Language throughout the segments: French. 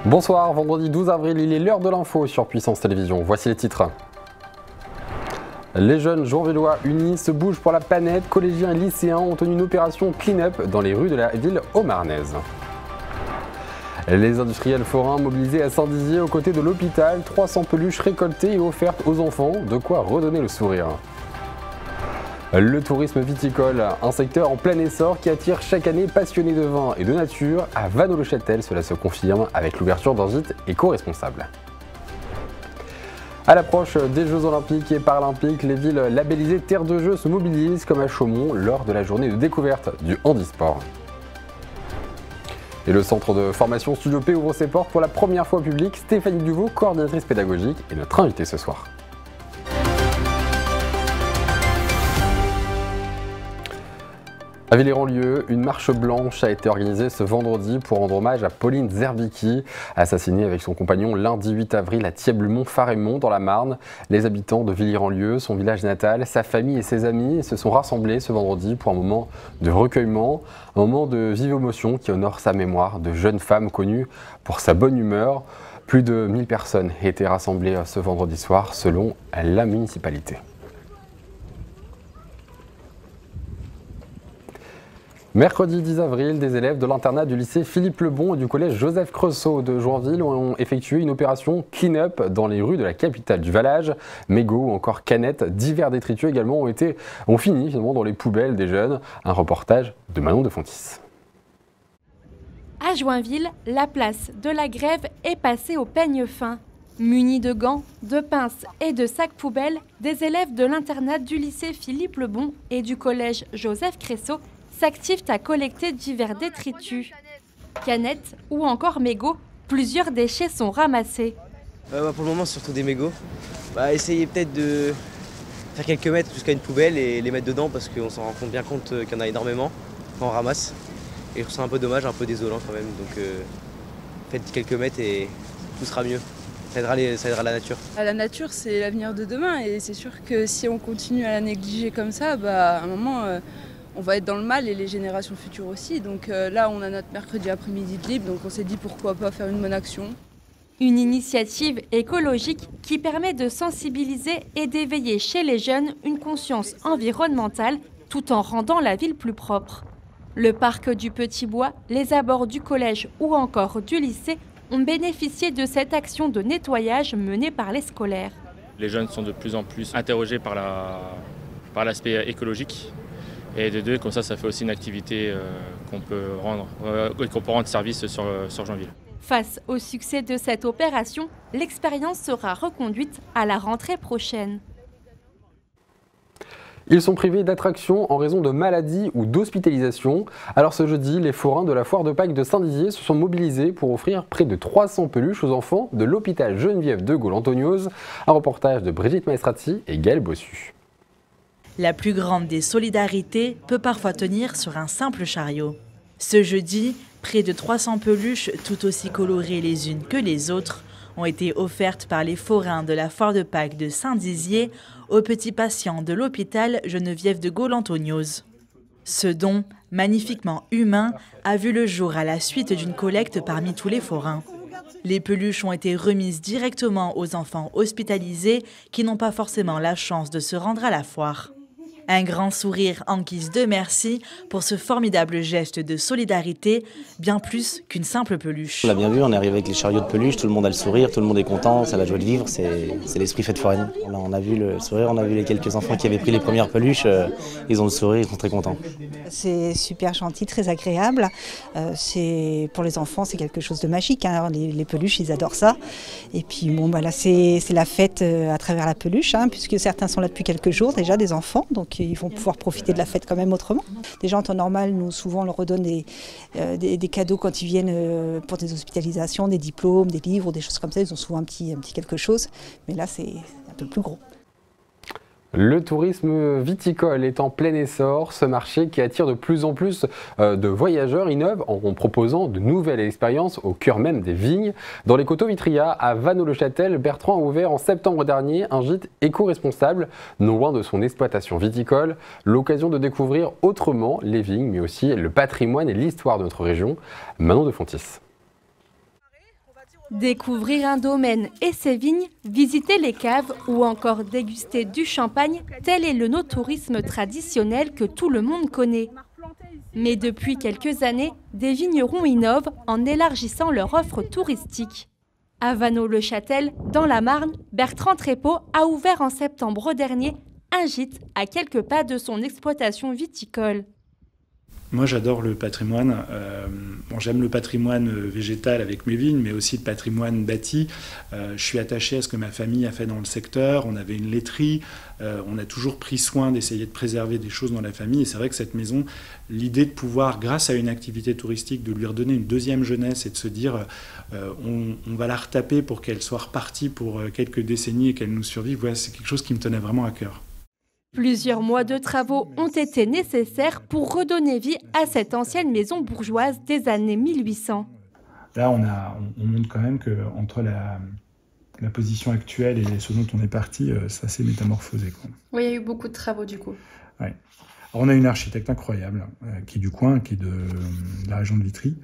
Bonsoir, vendredi 12 avril, il est l'heure de l'info sur Puissance Télévisions. Voici les titres. Les jeunes joinvillois unis se bougent pour la planète. Collégiens et lycéens ont tenu une opération clean-up dans les rues de la ville haut-marnaise. Les industriels forains mobilisés à Saint-Dizier aux côtés de l'hôpital. 300 peluches récoltées et offertes aux enfants, de quoi redonner le sourire. Le tourisme viticole, un secteur en plein essor qui attire chaque année passionnés de vin et de nature. À Vanneau-le-Châtel, cela se confirme avec l'ouverture d'un gîte éco-responsable. À l'approche des Jeux Olympiques et Paralympiques, les villes labellisées Terre de Jeux se mobilisent comme à Chaumont lors de la journée de découverte du handisport. Et le centre de formation Studio P ouvre ses portes pour la première fois au public. Stéphanie Duvaux, coordinatrice pédagogique, est notre invitée ce soir. À Villers-en-Lieu, une marche blanche a été organisée ce vendredi pour rendre hommage à Pauline Zerbicki, assassinée avec son compagnon lundi 8 avril à Thièblemont-Farémont dans la Marne. Les habitants de Villers-en-Lieu, son village natal, sa famille et ses amis se sont rassemblés ce vendredi pour un moment de recueillement, un moment de vive émotion qui honore sa mémoire de jeune femme connue pour sa bonne humeur. Plus de 1000 personnes étaient rassemblées ce vendredi soir selon la municipalité. Mercredi 10 avril, des élèves de l'internat du lycée Philippe Lebon et du collège Joseph Creusot de Joinville ont effectué une opération clean-up dans les rues de la capitale du Valage. Mégots ou encore canettes, divers détritus également ont fini finalement dans les poubelles des jeunes. Un reportage de Manon de Fontis. À Joinville, la place de la Grève est passée au peigne fin. Munis de gants, de pinces et de sacs poubelles, des élèves de l'internat du lycée Philippe Lebon et du collège Joseph Creusot s'activent à collecter divers détritus. Canettes ou encore mégots, plusieurs déchets sont ramassés. Pour le moment, surtout des mégots. Essayez peut-être de faire quelques mètres jusqu'à une poubelle et les mettre dedans parce qu'on s'en rend bien compte qu'il y en a énormément quand on ramasse. Et je trouve ça un peu dommage, un peu désolant quand même. Donc faites quelques mètres et tout sera mieux. Ça aidera la nature. La nature, c'est l'avenir de demain et c'est sûr que si on continue à la négliger comme ça, à un moment, on va être dans le mal et les générations futures aussi. Donc là, on a notre mercredi après-midi de libre, donc on s'est dit pourquoi pas faire une bonne action. Une initiative écologique qui permet de sensibiliser et d'éveiller chez les jeunes une conscience environnementale tout en rendant la ville plus propre. Le parc du Petit Bois, les abords du collège ou encore du lycée ont bénéficié de cette action de nettoyage menée par les scolaires. Les jeunes sont de plus en plus interrogés par l'aspect écologique. Et de deux, comme ça fait aussi une activité qu'on peut rendre service sur Joinville. Face au succès de cette opération, l'expérience sera reconduite à la rentrée prochaine. Ils sont privés d'attractions en raison de maladies ou d'hospitalisation. Alors ce jeudi, les forains de la foire de Pâques de Saint-Dizier se sont mobilisés pour offrir près de 300 peluches aux enfants de l'hôpital Geneviève de Gaulle-Antoniose. Un reportage de Brigitte Maestrati et Gaël Bossu. La plus grande des solidarités peut parfois tenir sur un simple chariot. Ce jeudi, près de 300 peluches, tout aussi colorées les unes que les autres, ont été offertes par les forains de la foire de Pâques de Saint-Dizier aux petits patients de l'hôpital Geneviève de Gaulle-Antoniose. Ce don, magnifiquement humain, a vu le jour à la suite d'une collecte parmi tous les forains. Les peluches ont été remises directement aux enfants hospitalisés qui n'ont pas forcément la chance de se rendre à la foire. Un grand sourire en guise de merci pour ce formidable geste de solidarité, bien plus qu'une simple peluche. On l'a bien vu, on est arrivé avec les chariots de peluche, tout le monde a le sourire, tout le monde est content, c'est la joie de vivre, c'est l'esprit fête foraine. On a vu le sourire, on a vu les quelques enfants qui avaient pris les premières peluches, ils ont le sourire, ils sont très contents. C'est super gentil, très agréable. Pour les enfants, c'est quelque chose de magique, hein. Les peluches, ils adorent ça. Et puis là, c'est la fête à travers la peluche, hein, puisque certains sont là depuis quelques jours déjà, des enfants, donc ils vont pouvoir profiter de la fête quand même autrement. Déjà en temps normal, nous souvent on leur redonne des cadeaux quand ils viennent pour des hospitalisations, des diplômes, des livres, des choses comme ça. Ils ont souvent un petit quelque chose, mais là c'est un peu plus gros. Le tourisme viticole est en plein essor. Ce marché qui attire de plus en plus de voyageurs innove en proposant de nouvelles expériences au cœur même des vignes. Dans les coteaux Vitria, à Vanneau-le-Châtel, Bertrand a ouvert en septembre dernier un gîte éco-responsable, non loin de son exploitation viticole. L'occasion de découvrir autrement les vignes, mais aussi le patrimoine et l'histoire de notre région. Manon de Fontis. Découvrir un domaine et ses vignes, visiter les caves ou encore déguster du champagne, tel est le no-tourisme traditionnel que tout le monde connaît. Mais depuis quelques années, des vignerons innovent en élargissant leur offre touristique. À Vanneau-le-Châtel, dans la Marne, Bertrand Trépeau a ouvert en septembre dernier un gîte à quelques pas de son exploitation viticole. Moi, j'adore le patrimoine. J'aime le patrimoine végétal avec mes vignes, mais aussi le patrimoine bâti. Je suis attaché à ce que ma famille a fait dans le secteur. On avait une laiterie. On a toujours pris soin d'essayer de préserver des choses dans la famille. Et c'est vrai que cette maison, l'idée de pouvoir, grâce à une activité touristique, de lui redonner une deuxième jeunesse et de se dire on va la retaper pour qu'elle soit repartie pour quelques décennies et qu'elle nous survive, voilà, c'est quelque chose qui me tenait vraiment à cœur. Plusieurs mois de travaux ont été nécessaires pour redonner vie à cette ancienne maison bourgeoise des années 1800. Là, on montre quand même qu'entre la position actuelle et ce dont on est parti, ça s'est métamorphosé, quoi. Oui, il y a eu beaucoup de travaux du coup. Ouais. Alors, on a une architecte incroyable qui est du coin, qui est de la région de Vitry,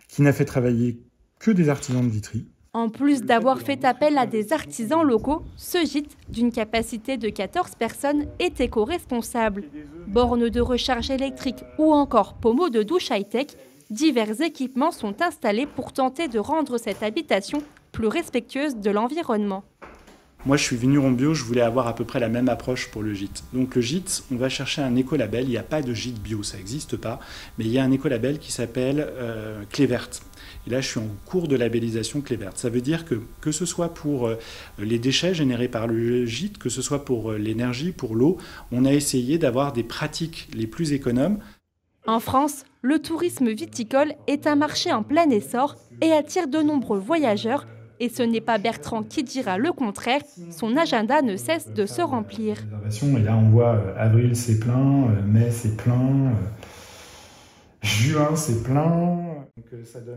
qui n'a fait travailler que des artisans de Vitry. En plus d'avoir fait appel à des artisans locaux, ce gîte, d'une capacité de 14 personnes, est éco-responsable. Bornes de recharge électrique ou encore pommeaux de douche high-tech, divers équipements sont installés pour tenter de rendre cette habitation plus respectueuse de l'environnement. Moi, je suis vigneron bio, je voulais avoir à peu près la même approche pour le gîte. Donc le gîte, on va chercher un écolabel. Il n'y a pas de gîte bio, ça n'existe pas. Mais il y a un écolabel qui s'appelle Clé Verte. Et là, je suis en cours de labellisation Clé Verte. Ça veut dire que ce soit pour les déchets générés par le gîte, que ce soit pour l'énergie, pour l'eau, on a essayé d'avoir des pratiques les plus économes. En France, le tourisme viticole est un marché en plein essor et attire de nombreux voyageurs. Et ce n'est pas Bertrand qui dira le contraire, son agenda ne cesse de se remplir. Et là, on voit avril, c'est plein, mai, c'est plein, juin, c'est plein.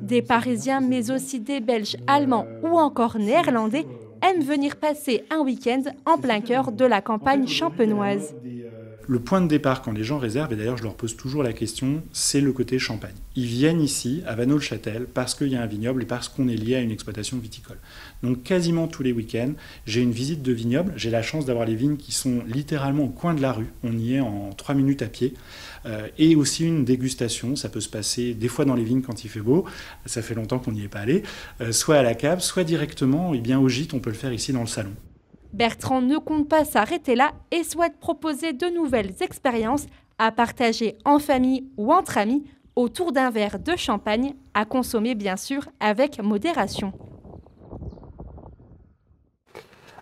Des Parisiens, mais aussi des Belges, Allemands ou encore Néerlandais aiment venir passer un week-end en plein cœur de la campagne champenoise. Le point de départ quand les gens réservent, et d'ailleurs je leur pose toujours la question, c'est le côté champagne. Ils viennent ici, à Vanneau-le-Châtel, parce qu'il y a un vignoble et parce qu'on est lié à une exploitation viticole. Donc quasiment tous les week-ends, j'ai une visite de vignoble. J'ai la chance d'avoir les vignes qui sont littéralement au coin de la rue. On y est en 3 minutes à pied. Et aussi une dégustation. Ça peut se passer des fois dans les vignes quand il fait beau. Ça fait longtemps qu'on n'y est pas allé. Soit à la cave, soit directement au gîte. On peut le faire ici dans le salon. Bertrand ne compte pas s'arrêter là et souhaite proposer de nouvelles expériences à partager en famille ou entre amis autour d'un verre de champagne, à consommer bien sûr avec modération.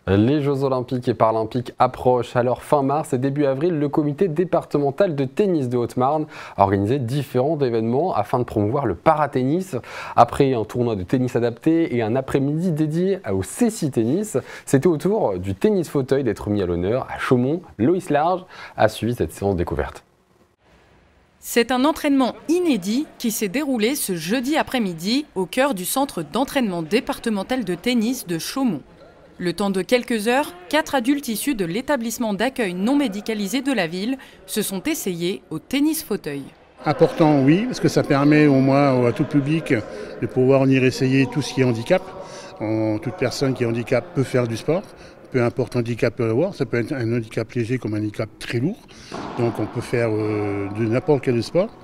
Les Jeux Olympiques et Paralympiques approchent. Alors fin mars et début avril, le comité départemental de tennis de Haute-Marne a organisé différents événements afin de promouvoir le paratennis. Après un tournoi de tennis adapté et un après-midi dédié au Cécy Tennis, c'était au tour du tennis fauteuil d'être mis à l'honneur à Chaumont. Loïs Large a suivi cette séance découverte. C'est un entraînement inédit qui s'est déroulé ce jeudi après-midi au cœur du centre d'entraînement départemental de tennis de Chaumont. Le temps de quelques heures, 4 adultes issus de l'établissement d'accueil non médicalisé de la ville se sont essayés au tennis fauteuil. Important, oui, parce que ça permet au moins à tout public de pouvoir venir essayer tout ce qui est handicap. Toute personne qui est handicap peut faire du sport, peu importe handicap peut avoir. Ça peut être un handicap léger comme un handicap très lourd. Donc on peut faire de n'importe quel sport.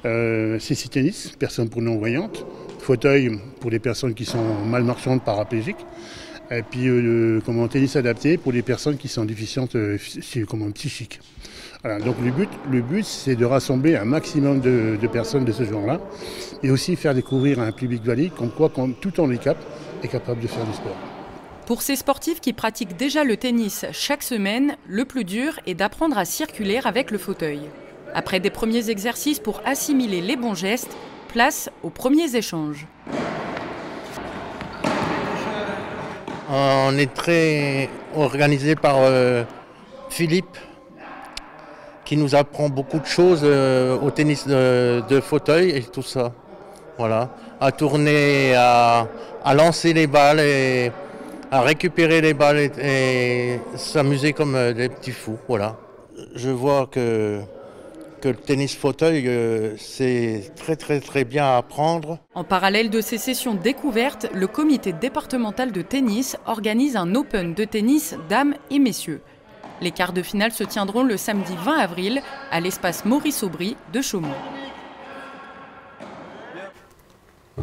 Cécy Tennis, personne pour non-voyantes. Fauteuil pour les personnes qui sont malmarchantes, paraplégiques. Et puis tennis adapté pour les personnes qui sont déficientes psychiques. Voilà, donc le but c'est de rassembler un maximum de personnes de ce genre-là et aussi faire découvrir à un public valide comme quoi tout handicap est capable de faire du sport. Pour ces sportifs qui pratiquent déjà le tennis chaque semaine, le plus dur est d'apprendre à circuler avec le fauteuil. Après des premiers exercices pour assimiler les bons gestes, place aux premiers échanges. On est très organisé par Philippe, qui nous apprend beaucoup de choses au tennis de fauteuil et tout ça. Voilà, à tourner, à lancer les balles et à récupérer les balles et s'amuser comme des petits fous. Voilà. Je vois que que le tennis fauteuil, c'est très bien à apprendre. En parallèle de ces sessions découvertes, le comité départemental de tennis organise un Open de tennis dames et messieurs. Les quarts de finale se tiendront le samedi 20 avril à l'espace Maurice Aubry de Chaumont.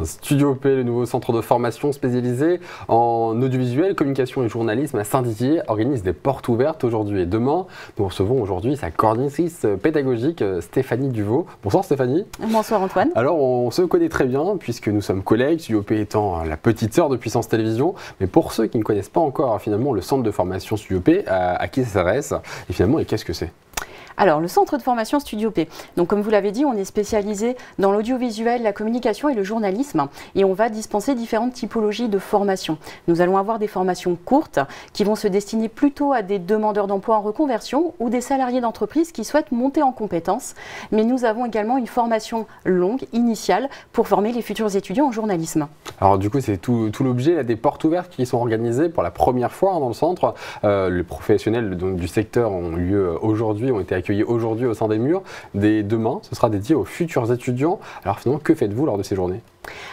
Studio P, le nouveau centre de formation spécialisé en audiovisuel, communication et journalisme à Saint-Dizier, organise des portes ouvertes aujourd'hui et demain. Nous recevons aujourd'hui sa coordinatrice pédagogique Stéphanie Duvaux. Bonsoir Stéphanie. Bonsoir Antoine. Alors on se connaît très bien puisque nous sommes collègues, Studio P étant la petite sœur de Puissance Télévisions. Mais pour ceux qui ne connaissent pas encore finalement le centre de formation Studio P, à qui ça s'adresse et finalement qu'est-ce que c'est ? Alors, le centre de formation Studio P. Donc, comme vous l'avez dit, on est spécialisé dans l'audiovisuel, la communication et le journalisme. Et on va dispenser différentes typologies de formation. Nous allons avoir des formations courtes qui vont se destiner plutôt à des demandeurs d'emploi en reconversion ou des salariés d'entreprise qui souhaitent monter en compétences. Mais nous avons également une formation longue, initiale, pour former les futurs étudiants en journalisme. Alors, du coup, c'est tout l'objet des portes ouvertes qui sont organisées pour la première fois dans le centre. Les professionnels du secteur ont été accueillis aujourd'hui au sein des murs. Dès demain, ce sera dédié aux futurs étudiants. Alors finalement, que faites-vous lors de ces journées ?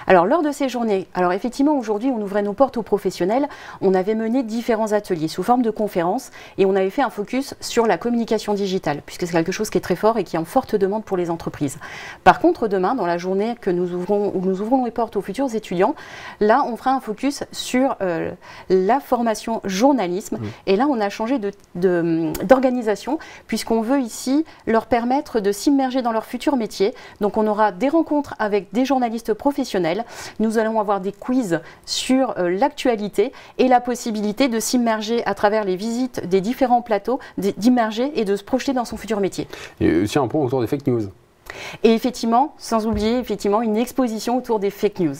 Alors lors de ces journées, effectivement aujourd'hui on ouvrait nos portes aux professionnels, on avait mené différents ateliers sous forme de conférences et on avait fait un focus sur la communication digitale puisque c'est quelque chose qui est très fort et qui est en forte demande pour les entreprises. Par contre demain, dans la journée où nous ouvrons les portes aux futurs étudiants, là on fera un focus sur la formation journalisme et là on a changé d'organisation puisqu'on veut ici leur permettre de s'immerger dans leur futur métier. Donc on aura des rencontres avec des journalistes professionnels. Nous allons avoir des quiz sur l'actualité et la possibilité de s'immerger à travers les visites des différents plateaux, d'immerger et de se projeter dans son futur métier. Et aussi un point autour des fake news. Et effectivement, sans oublier une exposition autour des fake news.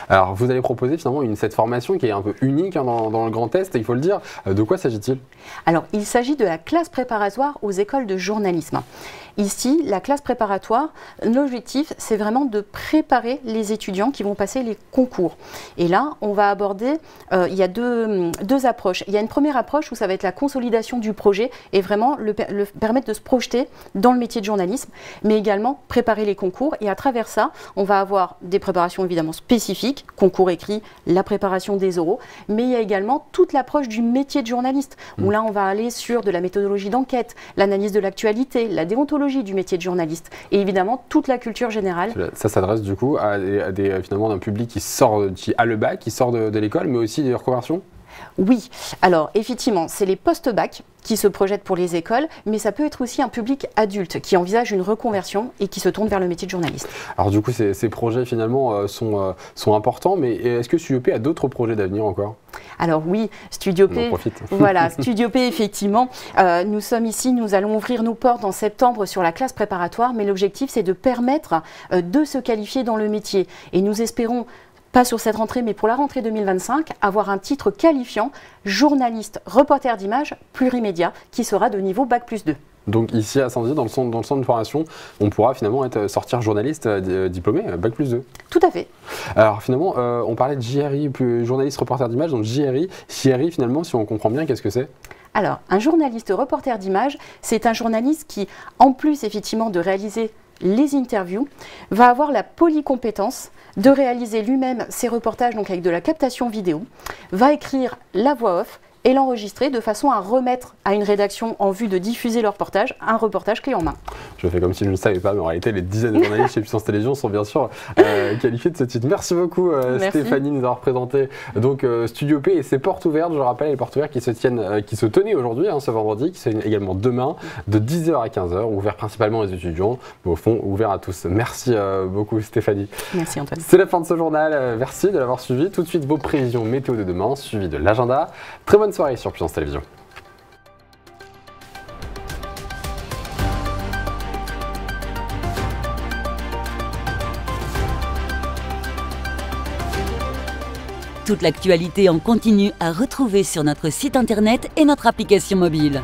Alors vous allez proposer finalement cette formation qui est un peu unique dans le Grand Est, il faut le dire. De quoi s'agit-il ? Alors il s'agit de la classe préparatoire aux écoles de journalisme. Ici, la classe préparatoire, l'objectif c'est vraiment de préparer les étudiants qui vont passer les concours. Et là, on va aborder, il y a deux approches. Il y a une première approche où ça va être la consolidation du projet et vraiment le permettre de se projeter dans le métier de journalisme, mais également préparer les concours. Et à travers ça, on va avoir des préparations évidemment spécifiques, concours écrits, la préparation des oraux, mais il y a également toute l'approche du métier de journaliste, où là on va aller sur de la méthodologie d'enquête, l'analyse de l'actualité, la déontologie du métier de journaliste et évidemment toute la culture générale. Ça s'adresse du coup à finalement d'un public qui a le bac, qui sort de l'école, mais aussi des reconversions ? Oui, alors effectivement, c'est les post-bac qui se projettent pour les écoles, mais ça peut être aussi un public adulte qui envisage une reconversion et qui se tourne vers le métier de journaliste. Alors du coup, ces projets finalement sont importants, mais est-ce que Studio P a d'autres projets d'avenir encore ? Alors oui, Studio P, voilà, Studio P effectivement, nous sommes ici, nous allons ouvrir nos portes en septembre sur la classe préparatoire, mais l'objectif c'est de permettre de se qualifier dans le métier et nous espérons pas sur cette rentrée, mais pour la rentrée 2025, avoir un titre qualifiant journaliste, reporter d'image, plurimédia, qui sera de niveau Bac+2. Donc ici à Saint-Dizier, dans le centre de formation, on pourra finalement sortir journaliste diplômé, Bac+2. Tout à fait. Alors finalement, on parlait de JRI, journaliste reporter d'image, donc JRI finalement, si on comprend bien, qu'est-ce que c'est ? Alors, un journaliste reporter d'image, c'est un journaliste qui, en plus effectivement de réaliser les interviews, va avoir la polycompétence de réaliser lui-même ses reportages donc avec de la captation vidéo, va écrire la voix off et l'enregistrer de façon à remettre à une rédaction en vue de diffuser le reportage, un reportage clé en main. Je fais comme si je ne savais pas, mais en réalité, les dizaines de journalistes chez Puissance Télévisions sont bien sûr qualifiés de ce titre. Merci beaucoup Stéphanie de nous avoir présenté donc, Studio P et ses portes ouvertes. Je rappelle les portes ouvertes qui se tenaient aujourd'hui, ce vendredi, qui se tiennent également demain, de 10h à 15h, ouvert principalement aux étudiants, mais au fond, ouvert à tous. Merci beaucoup Stéphanie. Merci Antoine. C'est la fin de ce journal, merci de l'avoir suivi. Tout de suite, vos prévisions météo de demain, suivi de l'agenda. Très bonne soirée sur Puissance Télévisions. Toute l'actualité en continu à retrouver sur notre site internet et notre application mobile.